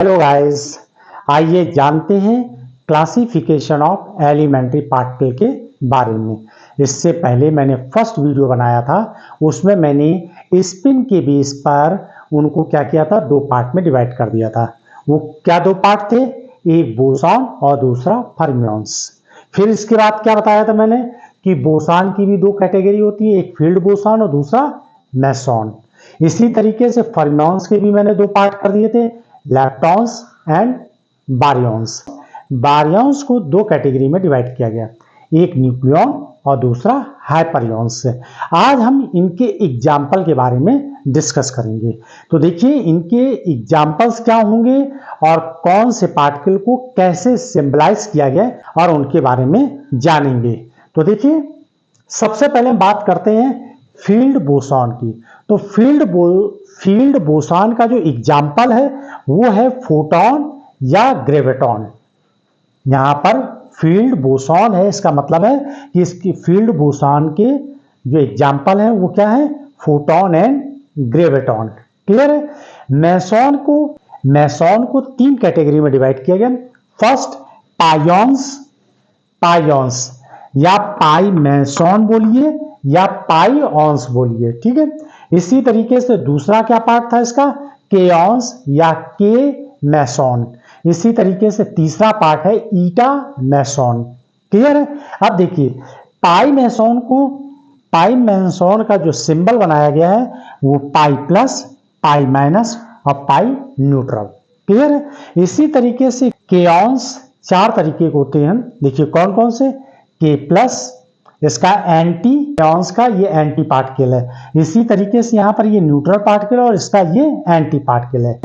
Hello guys, आइए जानते हैं क्लासिफिकेशन ऑफ एलिमेंट्री पार्टिकल के बारे में। इससे पहले मैंने फर्स्ट वीडियो बनाया था, उसमें मैंने स्पिन के बेस पर उनको क्या किया था, दो पार्ट में डिवाइड कर दिया था। वो क्या दो पार्ट थे, एक बोसॉन और दूसरा फर्मियंस। फिर इसके बाद क्या बताया था मैंने कि बोसॉन की भी दो कैटेगरी होती है, एक फील्ड बोसॉन और दूसरा मेसॉन। इसी तरीके से फर्मियंस के भी मैंने दो पार्ट कर दिए थे, लैप्टॉन्स एंड बारियंस। बारियंस को दो कैटेगरी में डिवाइड किया गया, एक न्यूक्लियॉन और दूसरा हाइपरियंस। आज हम इनके एग्जाम्पल के बारे में डिस्कस करेंगे। तो देखिए इनके एग्जाम्पल्स क्या होंगे और कौन से पार्टिकल को कैसे सिंबलाइज किया गया और उनके बारे में जानेंगे। तो देखिए सबसे पहले बात करते हैं फील्ड बोसॉन की। तो फील्ड बोसॉन का जो एग्जाम्पल है वो है फोटॉन या ग्रेविटॉन। यहां पर फील्ड बोसॉन है, इसका मतलब है कि इसकी फील्ड बोसॉन के जो एग्जाम्पल है वो क्या है, फोटॉन एंड ग्रेविटॉन। क्लियर है। मेसॉन को तीन कैटेगरी में डिवाइड किया गया। फर्स्ट पाइऑन्स या पाई मेसॉन बोलिए या पाइऑन्स बोलिए, ठीक है। इसी तरीके से दूसरा क्या पार्ट था इसका, केऑन्स या के मेसॉन। इसी तरीके से तीसरा पार्ट है ईटा मेसॉन। क्लियर है। अब देखिए पाई मेसॉन का जो सिंबल बनाया गया है वो पाई प्लस, पाई माइनस और पाई न्यूट्रल। क्लियर है। इसी तरीके से केऑन्स चार तरीके के होते हैं। देखिए कौन कौन से, के प्लस, इसका एंटी केऑन्स का ये एंटी पार्टिकल है। इसी तरीके से यहाँ पर ये न्यूट्रल पार्टिकल और इसका ये एंटी पार्टिकल है।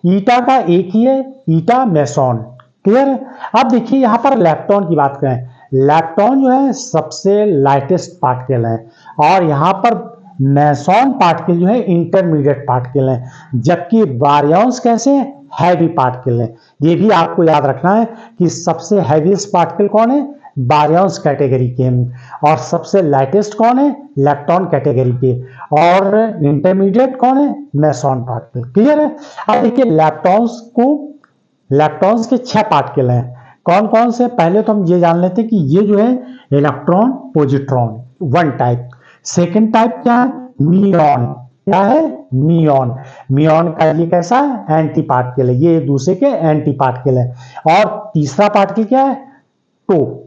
ईटा का एक ही है, ईटा मेसॉन। क्लियर है। अब देखिए यहाँ पर लैप्टॉन की बात करें, लैप्टॉन जो है सबसे लाइटेस्ट पार्टिकल है और यहाँ पर मेसॉन पार्टिकल जो है इंटरमीडिएट पार्टिकल है, जबकि बारियंस कैसे हैवी पार्टिकल है। ये भी आपको याद रखना है कि सबसे हैवीएस्ट पार्टिकल कौन है, बारियंस कैटेगरी के, और सबसे लाइटेस्ट कौन है, लैप्टॉन कैटेगरी के, और इंटरमीडिएट कौन है, मेसॉन पार्टिकल। क्लियर है। अब देखिए लैप्टॉन्स के 6 पार्टिकल हैं। कौन कौन से, पहले तो हम ये जान लेते हैं कि ये जो है electron positron one type. Second type क्या है, मियॉन। क्या है, मियॉन का ये कैसा है, एंटी पार्टिकल है, ये एक दूसरे के एंटी पार्टिकल है। और तीसरा पार्टिकल क्या है, टो,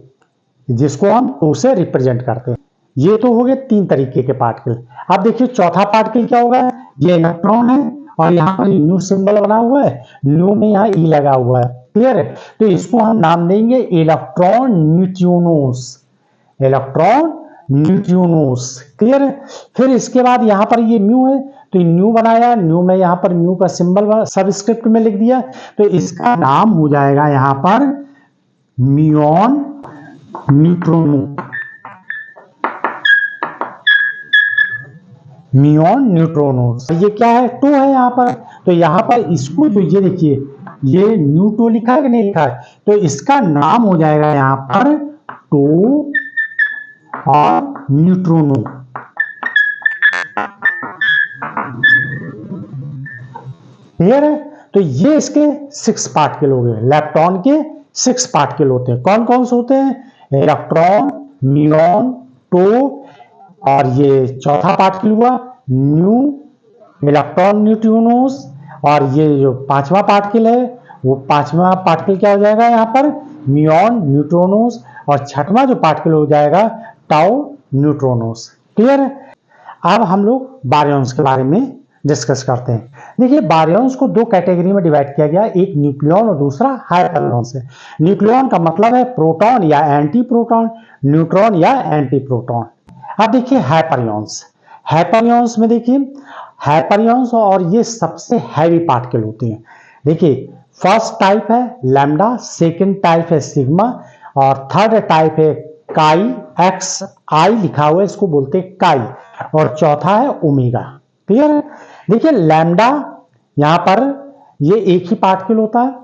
जिसको हम टो से रिप्रेजेंट करते हैं। ये तो हो गए तीन तरीके के पार्टिकल। अब देखिए चौथा पार्टिकल क्या होगा, ये इलेक्ट्रॉन है और यहाँ पर न्यू सिंबल बना हुआ है, न्यू में यहाँ ई लगा हुआ है। क्लियर है। तो इसको हम नाम देंगे इलेक्ट्रॉन न्यूट्रिनोस। क्लियर है। फिर इसके बाद यहाँ पर ये म्यू है, तो न्यू बनाया, न्यू में यहाँ पर म्यू का सिंबल सबस्क्रिप्ट में लिख दिया, तो इसका नाम हो जाएगा यहाँ पर मियॉन न्यूट्रोनोस। ये क्या है, टू है यहाँ पर, तो यहाँ पर इसको तो ये देखिए ये न्यूटो लिखा है कि नहीं लिखा है, तो इसका नाम हो जाएगा यहाँ पर टो और न्यूट्रोनो। क्लियर है। तो ये इसके 6 पार्टिकल हो गए। लैप्टॉन के 6 पार्टिकल होते हैं। कौन कौन से होते हैं, इलेक्ट्रॉन, मियॉन, टो, और ये चौथा पार्टिकल हुआ न्यू, इलेक्ट्रॉन न्यूट्रिनोस, और ये जो पांचवा पार्टिकल है वो पांचवा पार्टिकल क्या हो जाएगा यहाँ पर, मियॉन न्यूट्रोनोस, और छठवां जो पार्टिकल हो जाएगा टाउ न्यूट्रोनोस। क्लियर है। अब हम लोग बारियंस के बारे में डिस्कस करते हैं। देखिए बारियंस को दो कैटेगरी में डिवाइड किया गया, एक न्यूक्लियॉन और दूसरा हाइपरियंस है। न्यूक्लियॉन का मतलब है प्रोटॉन या एंटी प्रोटॉन, न्यूट्रॉन या एंटी प्रोटॉन। अब देखिए हाइपरियंस में देखिए हाइपरियंस और ये सबसे हैवी पार्टिकल होते हैं। देखिए फर्स्ट टाइप है लैम्डा, सेकंड टाइप है सिग्मा, और थर्ड टाइप है काई, एक्स आई लिखा हुआ है, इसको बोलते हैं काई, और चौथा है ओमेगा। क्लियर है। देखिए लैम्डा यहां पर ये एक ही पार्टिकल होता है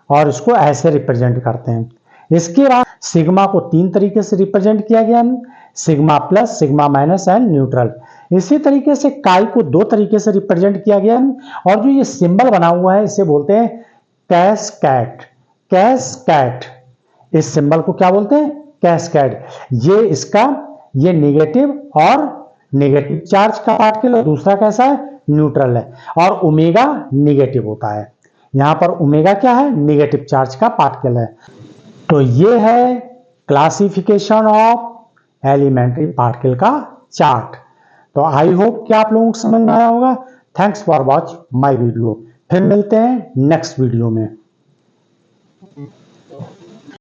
और इसको ऐसे रिप्रेजेंट करते हैं। इसके बाद सिग्मा को तीन तरीके से रिप्रेजेंट किया गया, sigma plus, sigma minus and neutral. इसी तरीके से काई को दो तरीके से रिप्रेजेंट किया गया, और जो ये सिंबल बना हुआ है इसे बोलते हैं कैस्केड, कैस्केड, इस सिंबल को क्या बोलते हैं? कैस्केड। ये नेगेटिव और नेगेटिव चार्ज का पार्टिकल और दूसरा कैसा है? न्यूट्रल है। और ओमेगा नेगेटिव होता है। यहां पर ओमेगा क्या है? नेगेटिव चार्ज का पार्टिकल है। तो ये है क्लासिफिकेशन ऑफ एलिमेंट्री पार्टिकल का चार्ट। तो आई होप कि आप लोगों को समझ में आया होगा। Thanks for watch my video. फिर मिलते हैं नेक्स्ट वीडियो में।